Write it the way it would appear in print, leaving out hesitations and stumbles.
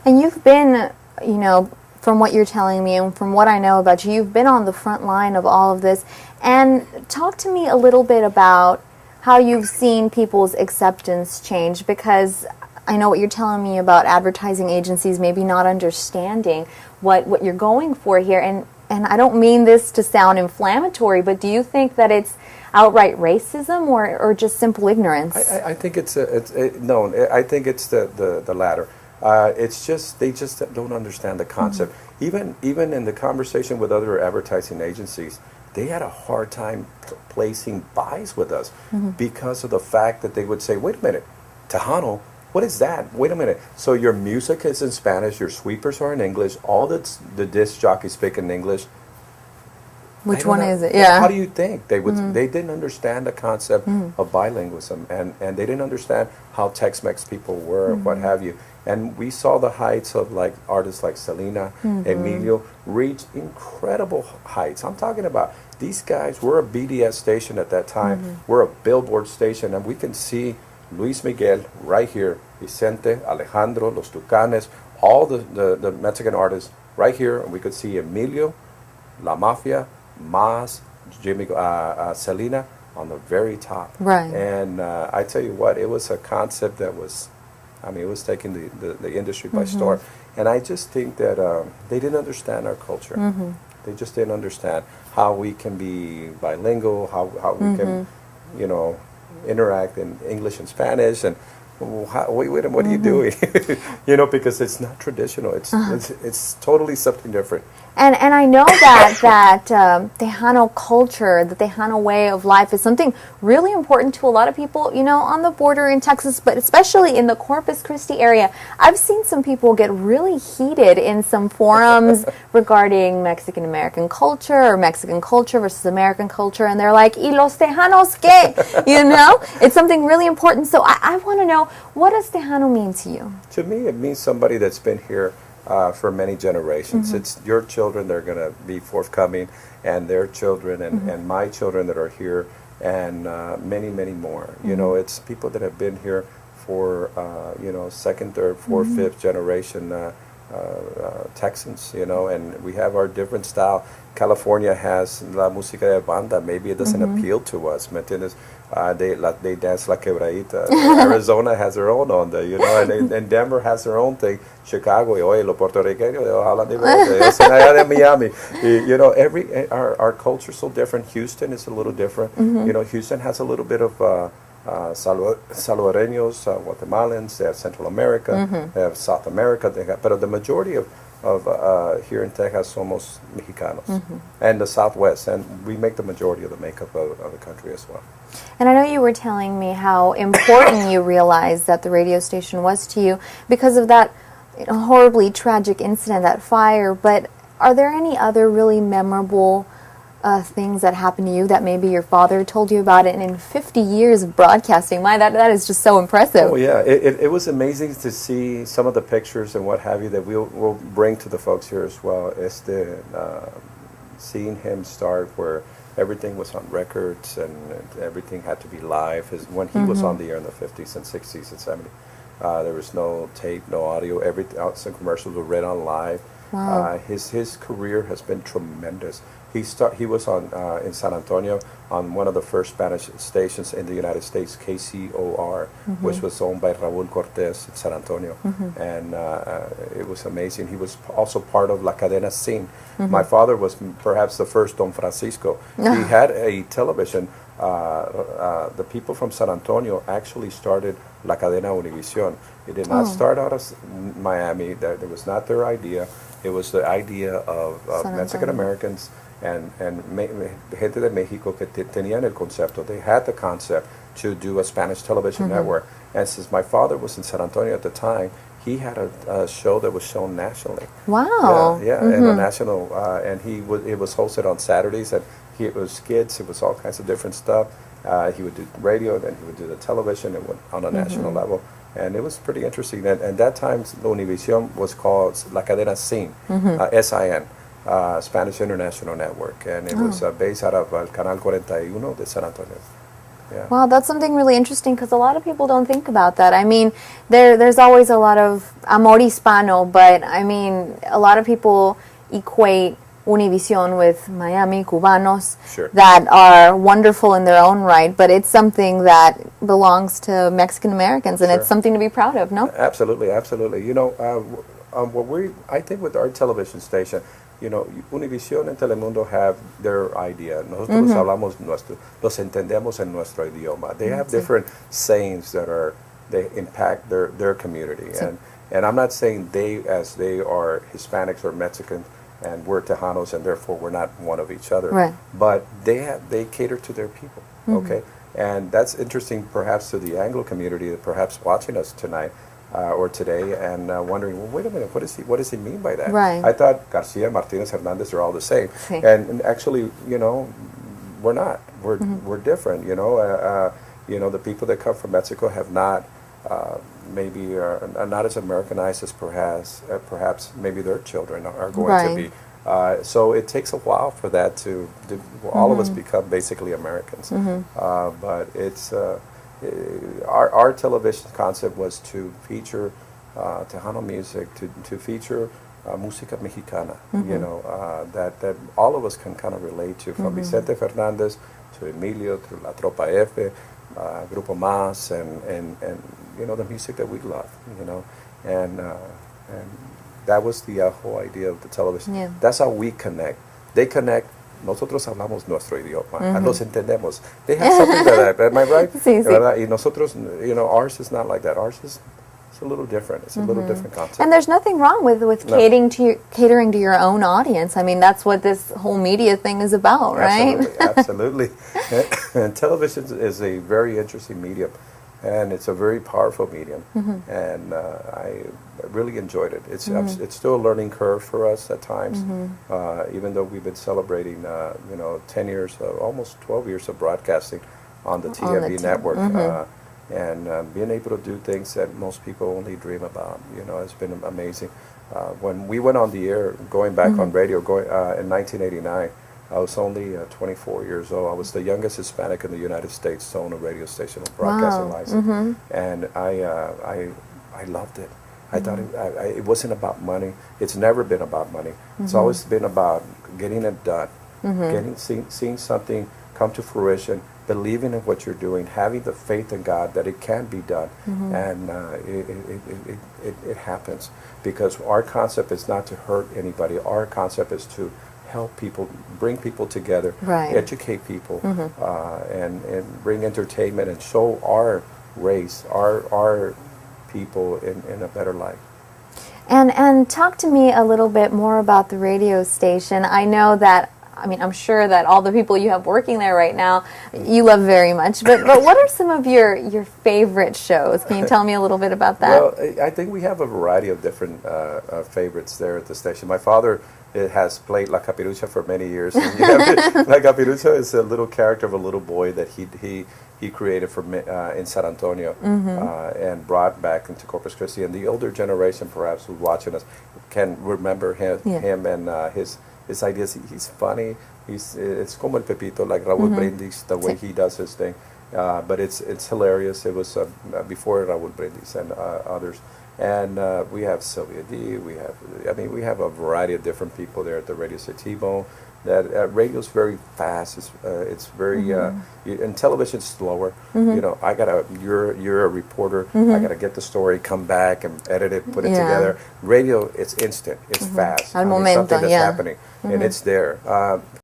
And you've been, you know, from what you're telling me and from what I know about you, you've been on the front line of all of this. And talk to me a little bit about how you've seen people's acceptance change, because I know what you're telling me about advertising agencies maybe not understanding what you're going for here. And I don't mean this to sound inflammatory, but do you think that it's outright racism or just simple ignorance? I think no, I think it's the latter. It's just they just don't understand the concept. Even in the conversation with other advertising agencies, they had a hard time placing buys with us because of the fact that they would say, "Wait a minute, Tejano, what is that? Wait a minute. So your music is in Spanish, your sweepers are in English, all the disc jockeys speak in English. Which one is it? Yeah. How do you think they would? They didn't understand the concept of bilingualism, and they didn't understand how Tex-Mex people were, what have you. And we saw the heights of like artists like Selena, Emilio reach incredible heights. I'm talking about these guys. We're a BDS station at that time. We're a Billboard station, and we can see Luis Miguel right here, Vicente, Alejandro, Los Tucanes, all the Mexican artists right here, and we could see Emilio, La Mafia, Mas, Jimmy, Selena on the very top. Right. And I tell you what, it was a concept that was, I mean, it was taking the industry by storm. And I just think that they didn't understand our culture. They just didn't understand how we can be bilingual, how we can, you know, interact in English and Spanish, and wait, what are you doing? You know, because it's not traditional. It's totally something different. And I know that Tejano culture, the Tejano way of life is something really important to a lot of people, you know, on the border in Texas, but especially in the Corpus Christi area. I've seen some people get really heated in some forums regarding Mexican-American culture or Mexican culture versus American culture, and they're like, ¿Y los Tejanos qué? You know? It's something really important. So I want to know, what does Tejano mean to you? To me, it means somebody that's been here for many generations. It's your children that are going to be forthcoming, and their children, and my children that are here, and many, many more. You know, it's people that have been here for, you know, second, third, fourth, fifth generation Texans, you know, and we have our different style. California has la música de banda. Maybe it doesn't appeal to us, ¿me entiendes? They dance la quebradita. Arizona has their own onda, you know, and Denver has their own thing. Chicago, oye, los puertorriqueños, ojalá de allá de Miami. You know, our culture's so different. Houston is a little different. You know, Houston has a little bit of Salvadoreños, Guatemalans, they have Central America, they have South America, but the majority of here in Texas somos Mexicanos, and the Southwest, and we make the majority of the makeup of the country as well. And I know you were telling me how important you realized that the radio station was to you because of that, you know, horribly tragic incident, that fire, but are there any other really memorable things that happened to you that maybe your father told you about it, and in 50 years of broadcasting, that is just so impressive. Oh yeah, it was amazing to see some of the pictures and what have you that we'll bring to the folks here as well. Seeing him start where everything was on records and everything had to be live. When he was on the air in the 50s and 60s and 70s, there was no tape, no audio. Some commercials were read on live. Wow. His career has been tremendous. He was on in San Antonio on one of the first Spanish stations in the United States, KCOR, which was owned by Raúl Cortés in San Antonio, and it was amazing. He was also part of La Cadena Scene. My father was perhaps the first Don Francisco. He had a television. The people from San Antonio actually started La Cadena Univision. It did not start out of Miami. That was not their idea. It was the idea of Mexican Americans and gente de Mexico que tenían el concepto. They had the concept to do a Spanish television network. And since my father was in San Antonio at the time, he had a show that was shown nationally. Wow. Yeah, and a national, and it was hosted on Saturdays, and it was skits, it was all kinds of different stuff. He would do radio, then he would do the television, and went on a national level. And it was pretty interesting. And that time, Univision was called La Cadena Scene, SIN, Spanish International Network. And it was based out of Canal 41 de San Antonio. Yeah. Wow, that's something really interesting because a lot of people don't think about that. I mean, there's always a lot of amor hispano, but I mean, a lot of people equate Univision with Miami Cubanos Sure. that are wonderful in their own right, but it's something that belongs to Mexican Americans, and Sure. it's something to be proud of, no? Absolutely, absolutely. You know, I think with our television station, you know, Univision and Telemundo have their idea. Nosotros hablamos nuestro, los entendemos en nuestro idioma. They have different sayings that they impact their community. And I'm not saying they are Hispanics or Mexicans and we're Tejanos and therefore we're not one of each other. Right. But they cater to their people, okay? And that's interesting perhaps to the Anglo community that perhaps watching us tonight or today and wondering, well, wait a minute, what does he mean by that? Right. I thought Garcia, Martinez, Hernandez are all the same. Sí. And actually, you know, we're not. We're different, you know. You know, the people that come from Mexico have not maybe are not as Americanized as perhaps maybe their children are going to be. So it takes a while for that to all of us become basically Americans. But it's our television concept was to feature Tejano music, to feature música mexicana, you know, that all of us can kind of relate to, from Vicente Fernandez to Emilio, to La Tropa F, Grupo Más, and you know, the music that we love, you know, and that was the whole idea of the television. Yeah. That's how we connect. They connect. Nosotros hablamos nuestro idioma, los entendemos. They have something like that, am I right? Sí, sí. Y nosotros, you know, ours is not like that. Ours is a little different. It's a little different concept. And there's nothing wrong with No. catering to your own audience. I mean, that's what this whole media thing is about, right? Absolutely, absolutely. And television is a very interesting medium, and it's a very powerful medium. And I really enjoyed it. It's still a learning curve for us at times, even though we've been celebrating, you know, 10 years, almost 12 years of broadcasting on the TMV network. And being able to do things that most people only dream about, you know, has been amazing. When we went on the air, going back on radio, in 1989, I was only 24 years old. I was the youngest Hispanic in the United States to own a radio station with broadcasting license, and I loved it. I thought it wasn't about money. It's never been about money. It's always been about getting it done, seeing something come to fruition, believing in what you're doing, having the faith in God that it can be done, and it happens. Because our concept is not to hurt anybody. Our concept is to help people, bring people together, educate people, and bring entertainment and show our race, our people in a better light. And talk to me a little bit more about the radio station. I know that, I mean, I'm sure that all the people you have working there right now, you love very much. But what are some of your favorite shows? Can you tell me a little bit about that? Well, I think we have a variety of different favorites there at the station. My father has played La Capirucha for many years. And La Capirucha is a little character of a little boy that he created in San Antonio and brought back into Corpus Christi. And the older generation, perhaps, who's watching us, can remember him and his ideas. He's funny. It's como el Pepito, like Raúl Brindis, the way he does his thing. But it's hilarious. It was before Raúl Brindis and others. And we have Sylvia D. We have a variety of different people there at the radio station. T-Bone. That radio's very fast. It's very and television's slower. You know, you're a reporter. I gotta get the story, come back and edit it, put it together. Radio, it's instant. It's fast. Al momento, something that's happening, and it's there.